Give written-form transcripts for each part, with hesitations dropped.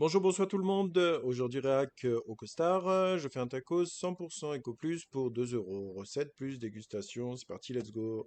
Bonjour, bonsoir tout le monde. Aujourd'hui, réac au costard. Je fais un tacos 100% Eco Plus pour 2 euros. Recette plus dégustation. C'est parti, let's go.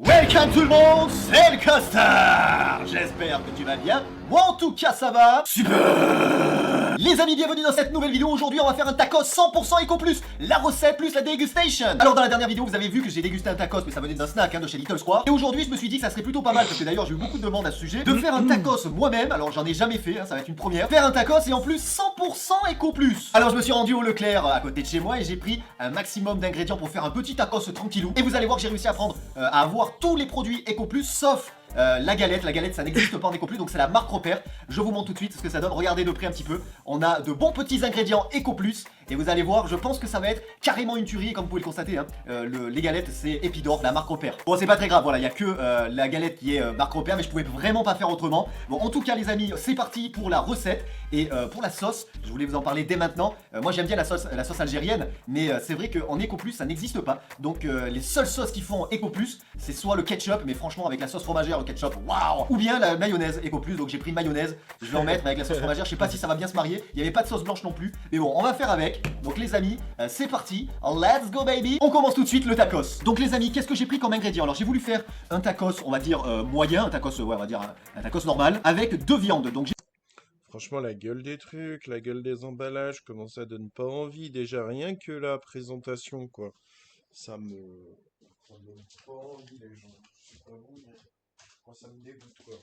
Welcome tout le monde, c'est le Costard. J'espère que tu vas bien. Moi en tout cas ça va super. Les amis, bienvenue dans cette nouvelle vidéo. Aujourd'hui on va faire un tacos 100% Eco Plus. La recette plus la dégustation. Alors dans la dernière vidéo vous avez vu que j'ai dégusté un tacos, mais ça venait d'un snack de chez Little Square. Et aujourd'hui je me suis dit que ça serait plutôt pas mal, parce que d'ailleurs j'ai eu beaucoup de demandes à ce sujet, de faire un tacos moi-même. Alors j'en ai jamais fait, ça va être une première. Faire un tacos et en plus 100% Eco Plus. Alors je me suis rendu au Leclerc à côté de chez moi et j'ai pris un maximum d'ingrédients pour faire un petit tacos tranquillou. Et vous allez voir que j'ai réussi à prendre, à avoir tous les produits Eco Plus sauf la galette. La galette ça n'existe pas en Eco Plus, donc c'est la marque Repère. Je vous montre tout de suite ce que ça donne. Regardez de près un petit peu. On a de bons petits ingrédients Eco Plus et vous allez voir, je pense que ça va être carrément une tuerie, comme vous pouvez le constater. Les galettes c'est Epidor, la marque Repère. Bon, c'est pas très grave, voilà, il y a que la galette qui est marque Repère, mais je pouvais vraiment pas faire autrement. Bon, en tout cas les amis, c'est parti pour la recette. Et pour la sauce, je voulais vous en parler dès maintenant. Moi j'aime bien la sauce algérienne, mais c'est vrai qu'en Eco Plus ça n'existe pas. Donc les seules sauces qui font en Eco Plus, c'est soit le ketchup, mais franchement avec la sauce fromagère, le ketchup, waouh, ou bien la mayonnaise Eco Plus. Donc j'ai pris mayonnaise, je vais en mettre avec la sauce fromagère. Je sais pas si ça va bien se marier. Il n'y avait pas de sauce blanche non plus, mais bon, on va faire avec. Donc les amis, c'est parti, let's go baby. On commence tout de suite le tacos. Donc les amis, qu'est-ce que j'ai pris comme ingrédient? Alors j'ai voulu faire un tacos, on va dire moyen, un tacos, ouais, on va dire un tacos normal, avec deux viandes. Donc Franchement, la gueule des trucs, la gueule des emballages, comment ça donne pas envie. Déjà, rien que la présentation, quoi. Ça donne pas envie, les gens. Je sais pas vous, mais moi, ça me dégoûte, quoi.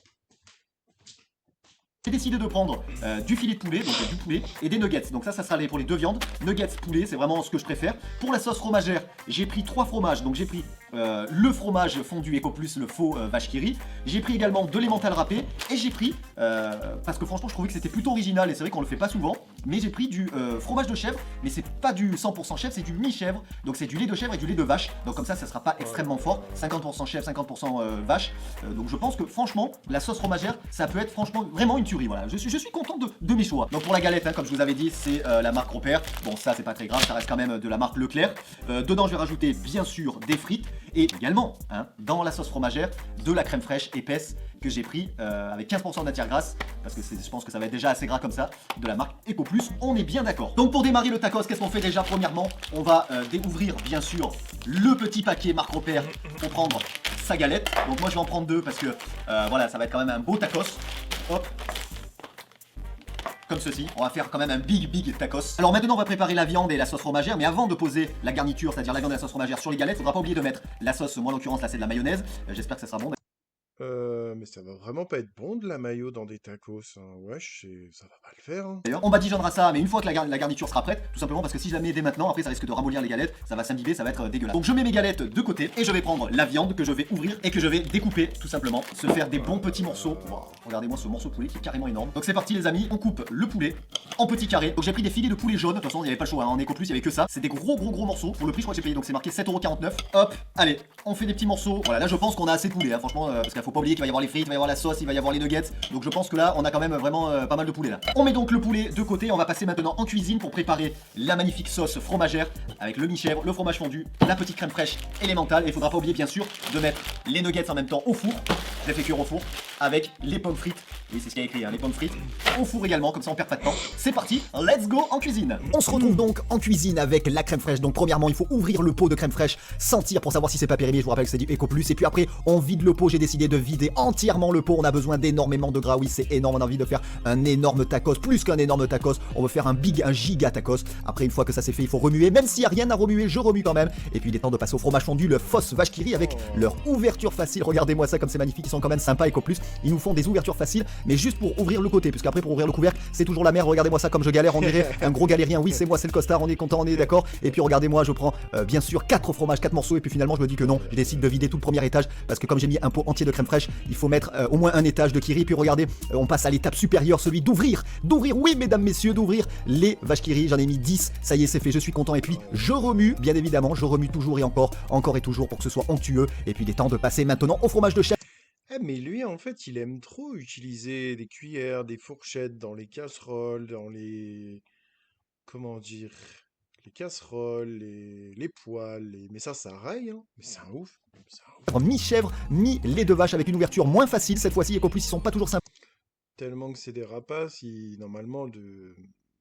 j'ai décidé de prendre du filet de poulet, donc du poulet, et des nuggets. Donc ça sera pour les deux viandes. Nuggets poulet, c'est vraiment ce que je préfère. Pour la sauce fromagère, j'ai pris 3 fromages. Donc j'ai pris le fromage fondu Eco Plus, le faux vache qui rit. J'ai pris également de l'emmental râpé. Et j'ai pris, parce que franchement je trouvais que c'était plutôt original, et c'est vrai qu'on le fait pas souvent, mais j'ai pris du fromage de chèvre. Mais c'est pas du 100% chèvre, c'est du mi-chèvre. Donc c'est du lait de chèvre et du lait de vache. Donc comme ça sera pas extrêmement fort. 50% chèvre, 50% vache. Donc je pense que franchement, la sauce fromagère, ça peut être franchement vraiment une tuerie. Voilà, je suis content de mes choix. Donc pour la galette, comme je vous avais dit, c'est la marque Repère. Bon, ça c'est pas très grave, ça reste quand même de la marque Leclerc. Dedans je vais rajouter bien sûr des frites et également dans la sauce fromagère de la crème fraîche épaisse que j'ai pris avec 15% de matière grasse, parce que je pense que ça va être déjà assez gras comme ça, de la marque Eco Plus, on est bien d'accord. Donc pour démarrer le tacos, qu'est-ce qu'on fait déjà? Premièrement, on va découvrir bien sûr le petit paquet marque Repère pour prendre sa galette. Donc moi je vais en prendre deux parce que voilà, ça va être quand même un beau tacos. Hop, comme ceci, on va faire quand même un big tacos. Alors maintenant on va préparer la viande et la sauce fromagère, mais avant de poser la garniture, c'est-à-dire la viande et la sauce fromagère sur les galettes, faudra pas oublier de mettre la sauce. Moi en l'occurrence là c'est de la mayonnaise, j'espère que ça sera bon. Mais ça va vraiment pas être bon de la mayo dans des tacos, hein. Wesh, ça va pas le faire, hein. D'ailleurs, on badigeonnera ça, mais une fois que la garniture sera prête, tout simplement parce que si je la mets dès maintenant, après ça risque de ramollir les galettes, ça va s'imbiber, ça va être dégueulasse. Donc je mets mes galettes de côté et je vais prendre la viande que je vais ouvrir et que je vais découper tout simplement, se faire des bons petits morceaux. Wow, regardez-moi ce morceau de poulet qui est carrément énorme. Donc c'est parti les amis, on coupe le poulet en petits carrés. Donc j'ai pris des filets de poulet jaune, de toute façon il n'y avait pas le choix, en Eco Plus il y avait que ça. C'est des gros morceaux. Pour le prix je crois que j'ai payé, donc c'est marqué 7,49€. Hop, allez, on fait des petits morceaux. Voilà, là je pense qu'on a assez de poulet, franchement, parce qu'il faut pas oublier qu'il va y avoir les frites, il va y avoir la sauce, il va y avoir les nuggets. Donc je pense que là on a quand même vraiment pas mal de poulet là. On met donc le poulet de côté, on va passer maintenant en cuisine pour préparer la magnifique sauce fromagère avec le mi-chèvre, le fromage fondu, la petite crème fraîche et l'emmental. Et il faudra pas oublier bien sûr de mettre les nuggets en même temps au four. Je les fais cuire au four avec les pommes frites. Oui, c'est ce qu'il y a écrit, les pommes frites au four également, comme ça on perd pas de temps. C'est parti, let's go en cuisine. On se retrouve donc en cuisine avec la crème fraîche. Donc premièrement, il faut ouvrir le pot de crème fraîche, sentir pour savoir si c'est pas périmé. Je vous rappelle que c'est du Eco Plus. Et puis après, on vide le pot. J'ai décidé de vider entièrement le pot. On a besoin d'énormément de gras. Oui, c'est énorme. On a envie de faire un énorme tacos, plus qu'un énorme tacos. On veut faire un giga tacos. Après, une fois que ça c'est fait, il faut remuer. Même s'il n'y a rien à remuer, je remue quand même. Et puis il est temps de passer au fromage fondu, le Foss vache qui rit avec leur ouverture facile. Regardez-moi ça comme c'est magnifique. Ils sont quand même sympas Eco Plus. Ils nous font des ouvertures faciles, mais juste pour ouvrir le côté, puisqu'après pour ouvrir le couvercle, c'est toujours la merde. Regardez-moi ça comme je galère. On dirait un gros galérien. Oui, c'est moi, c'est le costard. On est content, on est d'accord. Et puis regardez-moi, je prends bien sûr 4 fromages, 4 morceaux. Et puis finalement, je me dis que non, je décide de vider tout le premier étage parce que comme j'ai mis un pot entier de crème fraîche, il faut mettre au moins un étage de kiri. Puis regardez, on passe à l'étape supérieure, celui d'ouvrir, oui, mesdames, messieurs, d'ouvrir les vaches qui rient. J'en ai mis 10, ça y est, c'est fait, je suis content. Et puis je remue, bien évidemment, je remue toujours et encore et toujours pour que ce soit onctueux. Et puis il est temps de passer maintenant au fromage de chèvre. Eh, mais lui, en fait, il aime trop utiliser des cuillères, des fourchettes dans les casseroles, dans les... Comment dire? Les casseroles, les poêles, mais ça raille, hein. Mais c'est un ouf. C'est un ouf. Mi-chèvre, mi-lait de vache avec une ouverture moins facile cette fois-ci. Eco Plus, ils sont pas toujours sympas. Tellement que c'est des rapaces, normalement, de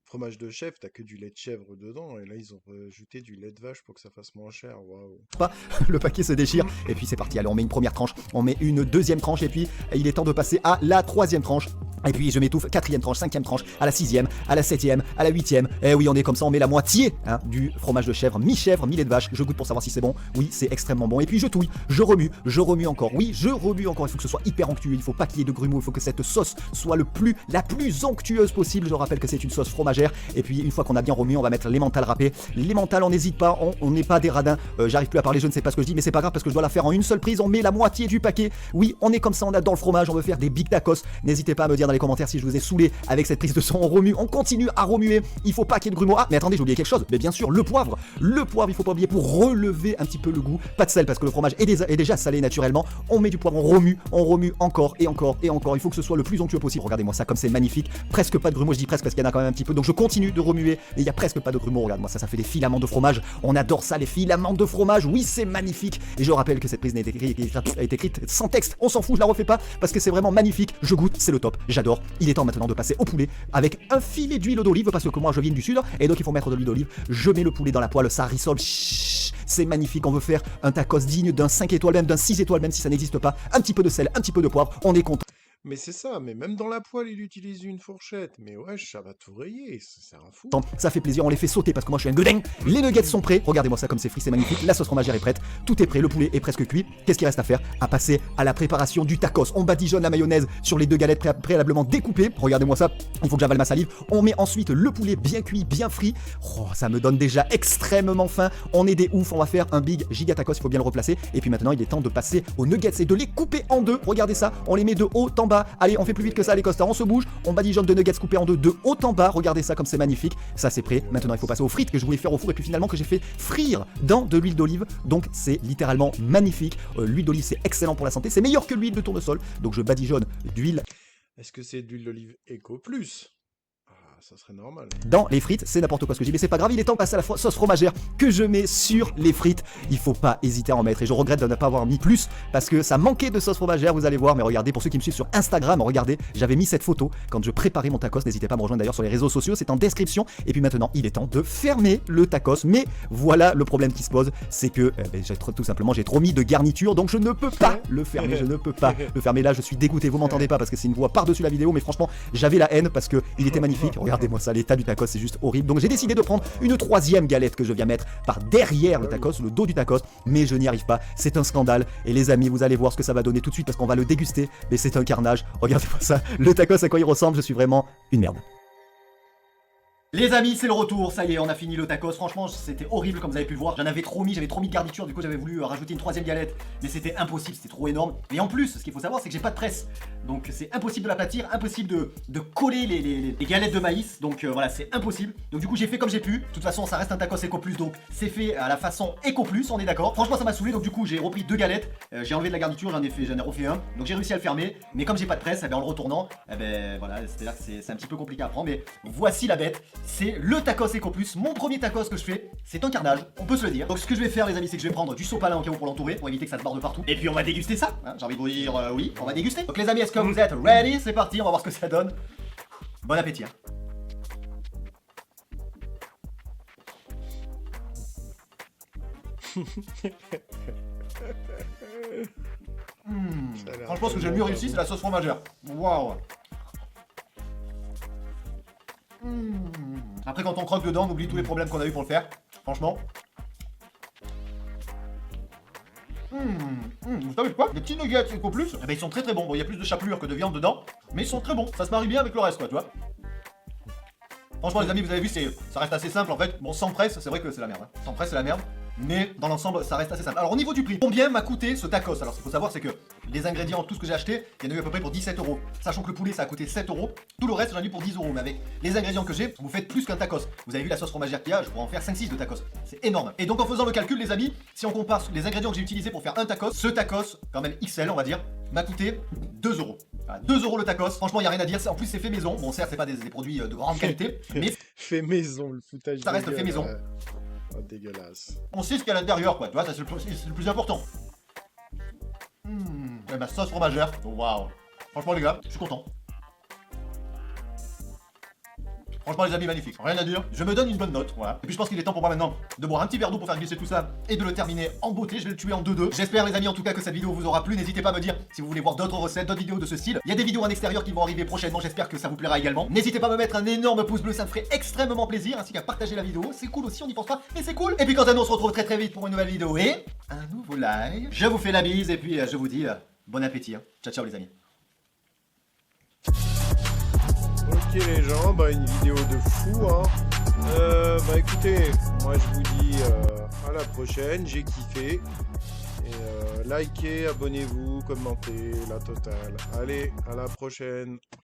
fromage de chèvre, t'as que du lait de chèvre dedans, et là, ils ont rajouté du lait de vache pour que ça fasse moins cher. Waouh. Pas, le paquet se déchire, et puis c'est parti. Allez, on met une première tranche, on met une deuxième tranche, et puis il est temps de passer à la troisième tranche. Et puis je m'étouffe, quatrième tranche, cinquième tranche, à la sixième, à la septième, à la huitième. Et oui, on est comme ça, on met la moitié du fromage de chèvre, mi-chèvre, mi-lait de vache. Je goûte pour savoir si c'est bon. Oui, c'est extrêmement bon. Et puis je touille, je remue encore. Oui, je remue encore. Il faut que ce soit hyper onctueux. Il faut pas qu'il y ait de grumeaux. Il faut que cette sauce soit la plus onctueuse possible. Je rappelle que c'est une sauce fromagère. Et puis une fois qu'on a bien remué, on va mettre l'emmental râpé. L'emmental, on n'hésite pas. On n'est pas des radins. J'arrive plus à parler, je ne sais pas ce que je dis, mais c'est pas grave parce que je dois la faire en une seule prise. On met la moitié du paquet. Oui, on est comme ça. On adore le fromage. On veut faire des big tacos. N'hésitez pas à me dire dans les commentaires si je vous ai saoulé avec cette prise de son. On remue, on continue à remuer. Il faut pas qu'il y ait de grumeaux. Ah, mais attendez, j'ai oublié quelque chose. Mais bien sûr, le poivre. Le poivre, il faut pas oublier pour relever un petit peu le goût. Pas de sel parce que le fromage est déjà salé naturellement. On met du poivre, on remue encore et encore et encore. Il faut que ce soit le plus onctueux possible. Regardez-moi ça comme c'est magnifique. Presque pas de grumeaux, je dis presque parce qu'il y en a quand même un petit peu. Donc je continue de remuer et il y a presque pas de grumeaux. Regarde-moi ça, ça fait des filaments de fromage. On adore ça, les filaments de fromage. Oui, c'est magnifique. Et je rappelle que cette prise a été écrite sans texte. On s'en fout, je la refais pas parce que c'est vraiment magnifique. Je goûte, c'est le top. J'adore. Il est temps maintenant de passer au poulet avec un filet d'huile d'olive parce que moi je viens du sud et donc il faut mettre de l'huile d'olive. Je mets le poulet dans la poêle, ça rissole. C'est magnifique, on veut faire un tacos digne d'un 5 étoiles, même d'un 6 étoiles, même si ça n'existe pas. Un petit peu de sel, un petit peu de poivre, on est content. Mais c'est ça, mais même dans la poêle, il utilise une fourchette. Mais wesh, ça va tout rayer, c'est un fou. Ça fait plaisir, on les fait sauter parce que moi je suis un godin. Les nuggets sont prêts, regardez-moi ça comme c'est frit, c'est magnifique. La sauce fromagère est prête, tout est prêt, le poulet est presque cuit. Qu'est-ce qu'il reste à faire? À passer à la préparation du tacos. On badigeonne la mayonnaise sur les deux galettes préalablement découpées. Regardez-moi ça, il faut que j'avale ma salive. On met ensuite le poulet bien cuit, bien frit. Oh, ça me donne déjà extrêmement faim. On est des oufs, on va faire un big giga tacos, il faut bien le replacer. Et puis maintenant il est temps de passer aux nuggets et de les couper en deux. Regardez ça, on les met de haut en bas. Allez, on fait plus vite que ça les costards, on se bouge, on badigeonne de nuggets coupés en deux de haut en bas, regardez ça comme c'est magnifique, ça c'est prêt, maintenant il faut passer aux frites que je voulais faire au four et puis finalement que j'ai fait frire dans de l'huile d'olive, donc c'est littéralement magnifique, l'huile d'olive c'est excellent pour la santé, c'est meilleur que l'huile de tournesol, donc je badigeonne d'huile. Est-ce que c'est d'huile d'olive Eco Plus? Ça serait normal. Dans les frites, c'est n'importe quoi ce que je dis, mais c'est pas grave, il est temps de passer à la sauce fromagère que je mets sur les frites. Il faut pas hésiter à en mettre et je regrette de ne pas avoir mis plus parce que ça manquait de sauce fromagère, vous allez voir. Mais regardez, pour ceux qui me suivent sur Instagram, regardez, j'avais mis cette photo quand je préparais mon tacos. N'hésitez pas à me rejoindre d'ailleurs sur les réseaux sociaux, c'est en description. Et puis maintenant, il est temps de fermer le tacos. Mais voilà le problème qui se pose, c'est que tout simplement j'ai trop mis de garniture, donc je ne peux pas le fermer. Je ne peux pas le fermer. Là, je suis dégoûté. Vous m'entendez pas parce que c'est une voix par-dessus la vidéo, mais franchement, j'avais la haine parce que il était magnifique. Regardez-moi ça, l'état du tacos, c'est juste horrible. Donc j'ai décidé de prendre une troisième galette que je viens mettre par derrière le tacos, le dos du tacos, mais je n'y arrive pas. C'est un scandale. Et les amis, vous allez voir ce que ça va donner tout de suite parce qu'on va le déguster. Mais c'est un carnage. Regardez-moi ça. Le tacos, à quoi il ressemble, je suis vraiment une merde. Les amis, c'est le retour, ça y est, on a fini le tacos. Franchement, c'était horrible comme vous avez pu le voir. J'avais trop mis de garniture, du coup j'avais voulu rajouter une troisième galette, mais c'était impossible, c'était trop énorme. Et en plus, ce qu'il faut savoir, c'est que j'ai pas de presse. Donc c'est impossible de l'aplatir, impossible de coller les galettes de maïs. Donc voilà, c'est impossible. Donc du coup, j'ai fait comme j'ai pu. De toute façon, ça reste un tacos Eco Plus, donc c'est fait à la façon Eco Plus, on est d'accord. Franchement, ça m'a saoulé, donc du coup, j'ai repris deux galettes. J'ai enlevé de la garniture, j'en ai refait un. Donc j'ai réussi à le fermer. Mais comme j'ai pas de presse, en le retournant, voilà, c'est-à-dire que c'est un petit peu compliqué à prendre. Mais voici la bête, c'est le tacos Eco Plus, mon premier tacos que je fais, c'est un carnage, on peut se le dire. Donc ce que je vais faire les amis, c'est que je vais prendre du sopalin au cas où pour l'entourer, pour éviter que ça se barre de partout. Et puis on va déguster ça, hein, j'ai envie de vous dire oui, on va déguster. Donc les amis, est-ce que vous êtes ready? C'est parti, on va voir ce que ça donne. Bon appétit. Hein. Franchement, ce que j'ai le mieux réussi, c'est la sauce fromagère. Waouh. Après quand on croque dedans, on oublie tous les problèmes qu'on a eu pour le faire. Franchement. Vous savez quoi? Les petits nuggets Eco Plus, eh ben, ils sont très bon. Bon, il y a plus de chapelure que de viande dedans, mais ils sont très bons. Ça se marie bien avec le reste, quoi, tu vois. Franchement, les amis, vous avez vu, ça reste assez simple en fait. Bon, sans presse, c'est vrai que c'est la merde. Hein. Sans presse, c'est la merde. Mais dans l'ensemble, ça reste assez simple. Alors, au niveau du prix, combien m'a coûté ce tacos? Alors, ce qu'il faut savoir, c'est que les ingrédients, tout ce que j'ai acheté, il y en a eu à peu près pour 17 €. Sachant que le poulet, ça a coûté 7 €. Tout le reste, j'en ai eu pour 10 €. Mais avec les ingrédients que j'ai, vous faites plus qu'un tacos. Vous avez vu la sauce fromagère qu'il y a, je pourrais en faire 5-6 de tacos. C'est énorme. Et donc, en faisant le calcul, les amis, si on compare les ingrédients que j'ai utilisés pour faire un tacos, ce tacos, quand même XL, on va dire, m'a coûté 2 €. Voilà, 2 € le tacos. Franchement, il n'y a rien à dire. En plus, c'est fait maison. Bon, certes, c'est pas des produits de grande qualité, mais fait maison, le foutage. Ça reste fait maison. Oh, dégueulasse. On sait ce qu'il y a à l'intérieur, quoi. Tu vois, ça, c'est le plus important. Et ma sauce fromagère. Waouh. Franchement, les gars, je suis content. Franchement les amis, magnifique, rien à dire, je me donne une bonne note, voilà. Et puis je pense qu'il est temps pour moi maintenant de boire un petit verre d'eau pour faire glisser tout ça et de le terminer en beauté, je vais le tuer en 2-2. J'espère les amis en tout cas que cette vidéo vous aura plu, n'hésitez pas à me dire si vous voulez voir d'autres recettes, d'autres vidéos de ce style. Il y a des vidéos en extérieur qui vont arriver prochainement, j'espère que ça vous plaira également. N'hésitez pas à me mettre un énorme pouce bleu, ça me ferait extrêmement plaisir, ainsi qu'à partager la vidéo, c'est cool aussi, on n'y pense pas, mais c'est cool. Et puis quant à nous, on se retrouve très vite pour une nouvelle vidéo et un nouveau live. Je vous fais la bise et puis je vous dis bon appétit, hein. Ciao ciao les amis. Ok les gens, bah une vidéo de fou hein. Bah écoutez, moi je vous dis à la prochaine, j'ai kiffé. Et likez, abonnez-vous, commentez, la totale. Allez, à la prochaine.